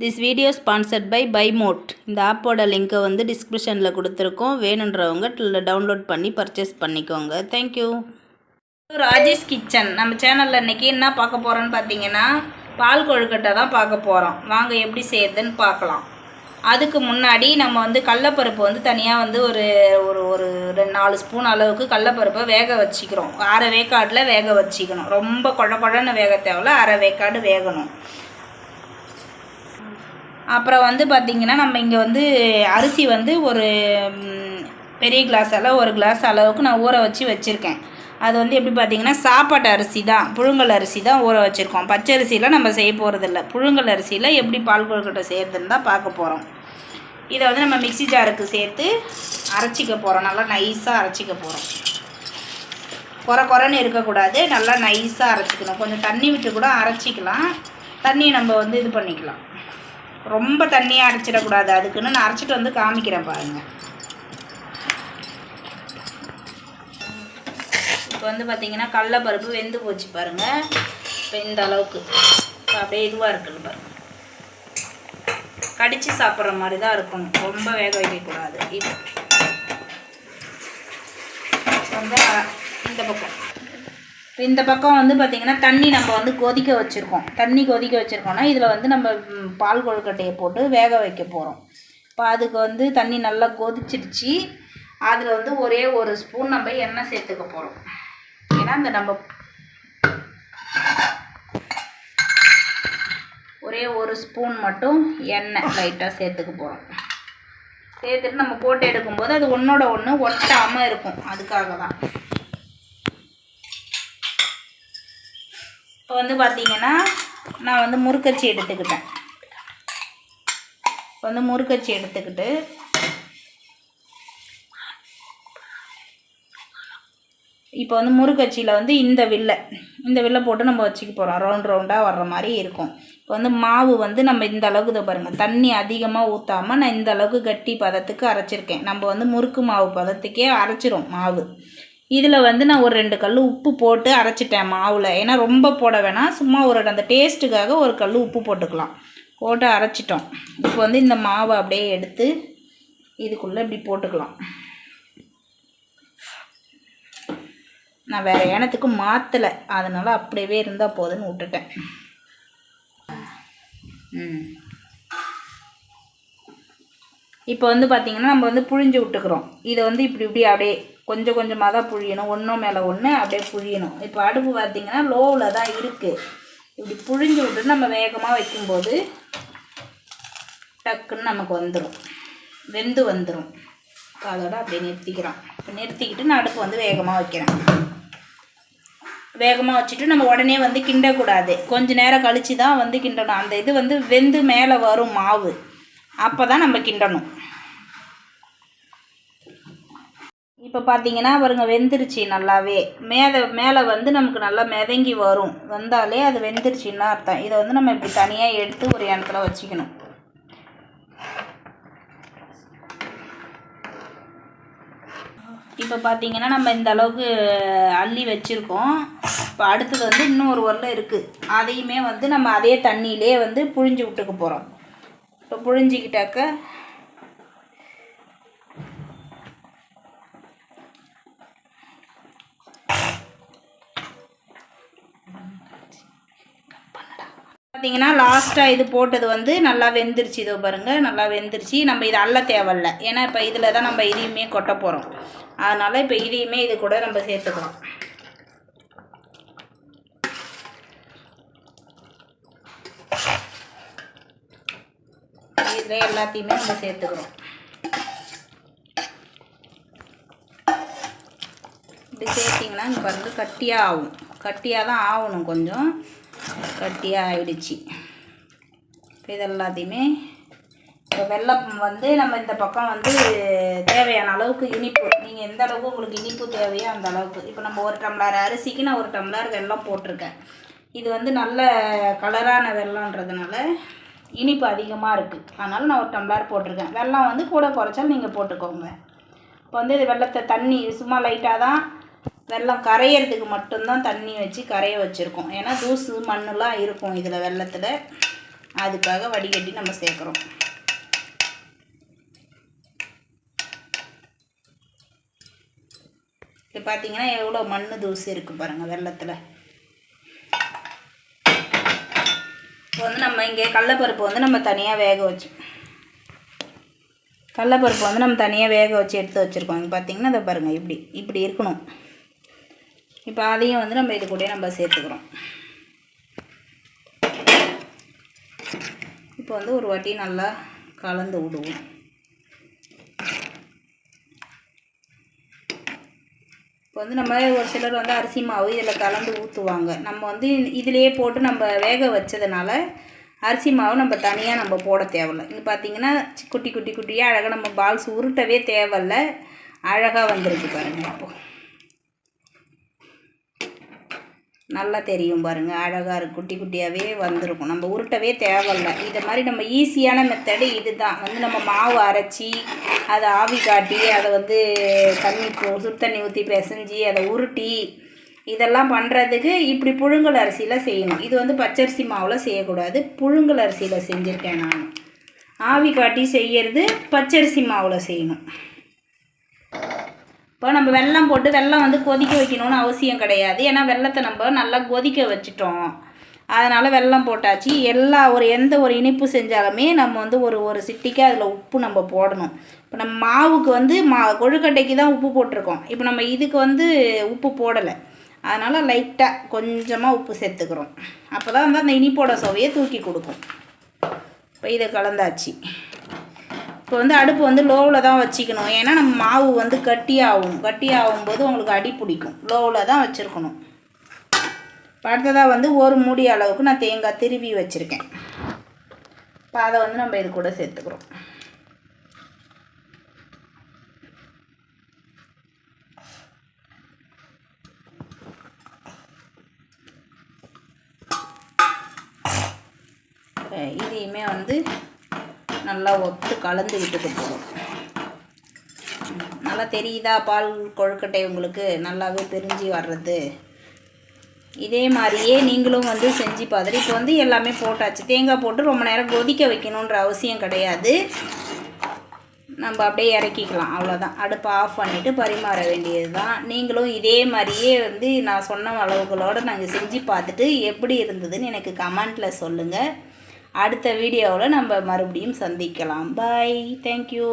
This video sponsored by Mode. இந்த ஆப்போட லிங்க்கை வந்து டிஸ்கிரிப்ஷனில் கொடுத்துருக்கோம். வேணுன்றவங்க டவுன்லோட் பண்ணி பர்ச்சேஸ் பண்ணிக்கோங்க. தேங்க்யூ. ராஜேஷ் கிச்சன் நம்ம சேனலில் இன்றைக்கி என்ன பார்க்க போகிறோன்னு பார்த்தீங்கன்னா, பால் கொழுக்கட்டை தான் பார்க்க போகிறோம். வாங்க எப்படி செய்யறதுன்னு பார்க்கலாம். அதுக்கு முன்னாடி நம்ம வந்து கடலப்பருப்பு வந்து தனியாக வந்து ஒரு ஒரு ஒரு 4 ஸ்பூன் அளவுக்கு கடலப்பருப்பை வேக வச்சுக்கிறோம். அரை வேக்காடில் வேக வச்சுக்கணும். ரொம்ப குழன்னு வேக தேவையில்ல, அரை வேக்காடு வேகணும். அப்புறம் வந்து பார்த்திங்கன்னா, நம்ம இங்கே வந்து அரிசி வந்து ஒரு பெரிய கிளாஸ் அளவு, ஒரு கிளாஸ் அளவுக்கு நான் ஊற வச்சுருக்கேன். அது வந்து எப்படி பார்த்திங்கன்னா, சாப்பாட்டு அரிசி தான், புழுங்கல் அரிசி தான் ஊற வச்சுருக்கோம். பச்சரிசியில் நம்ம செய்ய போகிறதில்ல. புழுங்கல் அரிசியில் எப்படி பால் கொழுக்கட்டை செய்கிறதுன்னு தான் பார்க்க போகிறோம். இதை வந்து நம்ம மிக்சி ஜாருக்கு சேர்த்து அரைச்சிக்க போகிறோம். நல்லா நைஸாக அரைச்சிக்க போகிறோம். குறைன்னு இருக்கக்கூடாது, நல்லா நைஸாக அரைச்சிக்கணும். கொஞ்சம் தண்ணி விட்டு கூட அரைச்சிக்கலாம். தண்ணியை நம்ம வந்து இது பண்ணிக்கலாம். ரொம்ப தண்ணியாக அரைச்சிடக்கூடாது. அதுக்குன்னு நான் அரைச்சிட்டு வந்து காமிக்கிறேன் பாருங்கள். இப்போ வந்து பார்த்திங்கன்னா கடலப்பருப்பு வெந்து போச்சு பாருங்கள். இப்போ இந்த அளவுக்கு அப்படியே இதுவாக இருக்குது பாருங்கள். கடித்து சாப்பிட்ற மாதிரி தான் இருக்கணும், ரொம்ப வேக வைக்கக்கூடாது. இப்போ வந்து இந்த பக்கம் வந்து பார்த்திங்கன்னா தண்ணி நம்ம வந்து கொதிக்க வச்சுருக்கோம். தண்ணி கொதிக்க வச்சுருக்கோன்னா இதில் வந்து நம்ம பால் கொழுக்கட்டையை போட்டு வேக வைக்க போகிறோம். இப்போ அதுக்கு வந்து தண்ணி நல்லா கொதிச்சிடுச்சு. அதில் வந்து ஒரே ஒரு ஸ்பூன் நம்ம எண்ணெய் சேர்த்துக்க போகிறோம். ஏன்னா இந்த நம்ம ஒரே ஒரு ஸ்பூன் மட்டும் எண்ணெய் லைட்டாக சேர்த்துக்க போகிறோம். சேர்த்துட்டு நம்ம போட்டு எடுக்கும்போது அது ஒன்றோட ஒன்று ஒட்டாமல் இருக்கும். அதுக்காக தான். இப்போ வந்து பார்த்திங்கன்னா நான் வந்து முறுக்கச்சி எடுத்துக்கிட்டேன். இப்போ வந்து முறுக்கச்சி எடுத்துக்கிட்டு இப்போ வந்து முறுக்கச்சியில் வந்து இந்த வில்லை போட்டு நம்ம வச்சுக்க போகிறோம். ரவுண்டாக வர்ற மாதிரி இருக்கும். இப்போ வந்து மாவு வந்து நம்ம இந்த அளவுக்கு இதை பாருங்கள், தண்ணி அதிகமாக ஊற்றாமல் நான் இந்த அளவுக்கு கட்டி பதத்துக்கு அரைச்சிருக்கேன். நம்ம வந்து முறுக்கு மாவு பதத்துக்கே அரைச்சிரும் மாவு. இதில் வந்து நான் ஒரு 2 கல் உப்பு போட்டு அரைச்சிட்டேன் மாவில். ஏன்னா ரொம்ப போட வேணாம், சும்மா ஒரு அந்த டேஸ்ட்டுக்காக ஒரு கல் உப்பு போட்டுக்கலாம். போட்டு அரைச்சிட்டோம். இப்போ வந்து இந்த மாவை அப்படியே எடுத்து இதுக்குள்ளே இப்படி போட்டுக்கலாம். நான் வேறு ஏனத்துக்கு மாற்றலை, அதனால் அப்படியே இருந்தால் போதுன்னு விட்டுட்டேன். இப்போ வந்து பார்த்திங்கன்னா நம்ம வந்து புழிஞ்சு விட்டுக்கிறோம். இதை வந்து இப்படி அப்படியே கொஞ்சம் கொஞ்சமாக தான் புழியணும். ஒன்றும் மேலே ஒன்று அப்படியே புழியணும். இப்போ அடுப்பு பார்த்திங்கன்னா லோவில் தான் இருக்குது. இப்படி புழிஞ்சு விட்டுட்டு நம்ம வேகமாக வைக்கும்போது டக்குன்னு நமக்கு வந்துடும், வெந்து வந்துடும். இப்போ அதோட அப்படியே நிறுத்திக்கிறோம். இப்போ நிறுத்திக்கிட்டு நான் அடுப்பு வந்து வேகமாக வைக்கிறேன். வேகமாக வச்சுட்டு நம்ம உடனே வந்து கிண்டக்கூடாது. கொஞ்சம் நேரம் கழித்து தான் வந்து கிண்டணும். அந்த இது வந்து வெந்து மேலே வரும் மாவு, அப்போ தான் நம்ம கிண்டணும். இப்போ பார்த்திங்கன்னா பாருங்க, வெந்துருச்சு நல்லாவே. மேலே வந்து நமக்கு நல்லா மிதங்கி வந்தாலே அது வெந்துருச்சுன்னு அர்த்தம். இதை வந்து நம்ம இப்படி தனியாக எடுத்து ஒரு இடத்துல வச்சுக்கணும். இப்போ பார்த்திங்கன்னா நம்ம இந்த அளவுக்கு அள்ளி வச்சுருக்கோம். இப்போ அடுத்தது வந்து இன்னும் ஒரு உருளை இருக்குது. அதையுமே வந்து நம்ம அதே தண்ணியிலே வந்து புழிஞ்சு விட்டுக்க போகிறோம். இப்போ புழிஞ்சிக்கிட்டாக்க பார்த்திங்கன்னா லாஸ்ட்டாக இது போட்டது வந்து நல்லா வெந்துருச்சு. இதோ பாருங்கள், நல்லா வெந்துருச்சு. நம்ம இதை அள்ள தேவையில்ல, ஏன்னா இப்போ இதில் தான் நம்ம இதையுமே கொட்ட போகிறோம். அதனால் இப்போ இதையுமே இது கூட நம்ம சேர்த்துக்கலாம். இதில் எல்லாத்தையுமே நம்ம சேர்த்துக்கிறோம். இப்படி சேர்த்திங்கன்னா இங்கே பாருங்கள் கட்டியாக ஆகும். கட்டியாக தான் ஆகணும், கொஞ்சம் கட்டியாக ஆகிடுச்சு. இப்போ இது எல்லாத்தையுமே இப்போ வெல்லம் வந்து நம்ம இந்த பக்கம் வந்து தேவையான அளவுக்கு இனிப்பு, நீங்கள் எந்த அளவுக்கு உங்களுக்கு இனிப்பு தேவையோ அந்த அளவுக்கு. இப்போ நம்ம 1 டம்ளர் அரிசிக்கு நான் 1 டம்ளர் வெல்லம் போட்டிருக்கேன். இது வந்து நல்ல கலரான வெல்லம்ன்றதுனால இனிப்பு அதிகமாக இருக்குது. அதனால் நான் 1 டம்ளர் போட்டிருக்கேன். வெல்லம் வந்து கூட குறைச்சாலும் நீங்கள் போட்டுக்கோங்க. இப்போ வந்து இது வெல்லத்தை தண்ணி சும்மா லைட்டாக தான், வெல்லம் கரையிறதுக்கு மட்டும்தான் தண்ணி வச்சு கரைய வச்சுருக்கோம். ஏன்னா தூசு மண்ணெலாம் இருக்கும் இதில் வெல்லத்தில். அதுக்காக வடிகட்டி நம்ம சேர்க்குறோம். இப்போ பார்த்தீங்கன்னா எவ்வளோ மண் தூசு இருக்குது பாருங்கள் வெள்ளத்தில். இப்போ வந்து நம்ம இங்கே கடலப்பருப்பு வந்து நம்ம தனியாக வேக வச்சு எடுத்து வச்சுருக்கோம். இங்கே பார்த்தீங்கன்னா அதை பாருங்கள் இப்படி இருக்கணும். இப்போ அதையும் வந்து நம்ம இது கூட நம்ம சேர்த்துக்கிறோம். இப்போ வந்து ஒரு வாட்டி நல்லா கலந்து விடுவோம். இப்போ வந்து நம்ம ஒரு சிலர் வந்து அரிசி மாவு இதில் கலந்து ஊற்றுவாங்க. நம்ம வந்து இதிலேயே போட்டு நம்ம வேக வச்சதுனால அரிசி மாவு நம்ம தனியாக நம்ம போட தேவையில்லை. இங்கே பார்த்தீங்கன்னா குட்டியாக அழகாக நம்ம பால்ஸ் உருட்டவே தேவையில்லை, அழகாக வந்திருக்கு பாருங்கள். இப்போது நல்லா தெரியும் பாருங்கள், அழகாக இருக்குது, குட்டியாகவே வந்திருக்கும். நம்ம உருட்டவே தேவையில்லை. இதை மாதிரி நம்ம ஈஸியான மெத்தடு இது தான். வந்து நம்ம மாவு அரைச்சி அதை ஆவி காட்டி அதை வந்து சுடு தண்ணி ஊற்றி பிசைஞ்சி அதை உருட்டி இதெல்லாம் பண்ணுறதுக்கு இப்படி புழுங்கல் அரிசியில் செய்யணும். இது வந்து பச்சரிசி மாவில் செய்யக்கூடாது, புழுங்கல் அரிசியில் செஞ்சுருக்கேன் நான். ஆவி காட்டி செய்கிறது பச்சரிசி மாவில் செய்யணும். இப்போ நம்ம வெல்லம் போட்டு வெல்லம் வந்து கொதிக்க வைக்கணும்னு அவசியம் கிடையாது. ஏன்னா வெல்லத்தை நம்ம நல்லா கொதிக்க வச்சுட்டோம், அதனால் வெல்லம் போட்டாச்சு. எந்த ஒரு இனிப்பு செஞ்சாலுமே நம்ம வந்து ஒரு சிட்டிக்கு அதில் உப்பு நம்ம போடணும். இப்போ நம்ம மாவுக்கு வந்து கொழுக்கட்டைக்கு தான் உப்பு போட்டிருக்கோம். இப்போ நம்ம இதுக்கு வந்து உப்பு போடலை, அதனால் லைட்டாக கொஞ்சமாக உப்பு சேர்த்துக்கிறோம். அப்போ தான் வந்து அந்த இனிப்போட சுவையை தூக்கி கொடுக்கும். இப்போ இதை கலந்தாச்சு. இப்போ வந்து அடுப்பு வந்து லோவில் தான் வச்சுக்கணும். ஏன்னா நம்ம மாவு வந்து கட்டியாகும் போது உங்களுக்கு அடி பிடிக்கும். லோவில் தான் வச்சுருக்கணும். இப்போ அடுத்ததாக வந்து ஒரு மூடி அளவுக்கு நான் தேங்காய் திருவி வச்சுருக்கேன். இப்போ அதை வந்து நம்ம இது கூட சேர்த்துக்கிறோம். இதையுமே வந்து நல்லா ஒத்து கலந்து விட்டுட்டு போகும். நல்லா தெரியுதா பால் கொழுக்கட்டை உங்களுக்கு நல்லாவே பிரிஞ்சு வர்றது. இதே மாதிரியே நீங்களும் வந்து செஞ்சு பார்த்துட்டு இப்போ வந்து எல்லாமே போட்டாச்சு. தேங்காய் போட்டு ரொம்ப நேரம் கொதிக்க வைக்கணுன்ற அவசியம் கிடையாது. நம்ம அப்படியே இறக்கிக்கலாம், அவ்வளோதான். அடுப்பை ஆஃப் பண்ணிவிட்டு பரிமாற வேண்டியது தான். நீங்களும் இதே மாதிரியே வந்து நான் சொன்ன அளவுகளோடு நாங்கள் செஞ்சு பார்த்துட்டு எப்படி இருந்ததுன்னு எனக்கு கமெண்ட்டில் சொல்லுங்கள். அடுத்த வீடியோவில் நம்ம மறுபடியும் சந்திக்கலாம். பாய், தேங்க்யூ.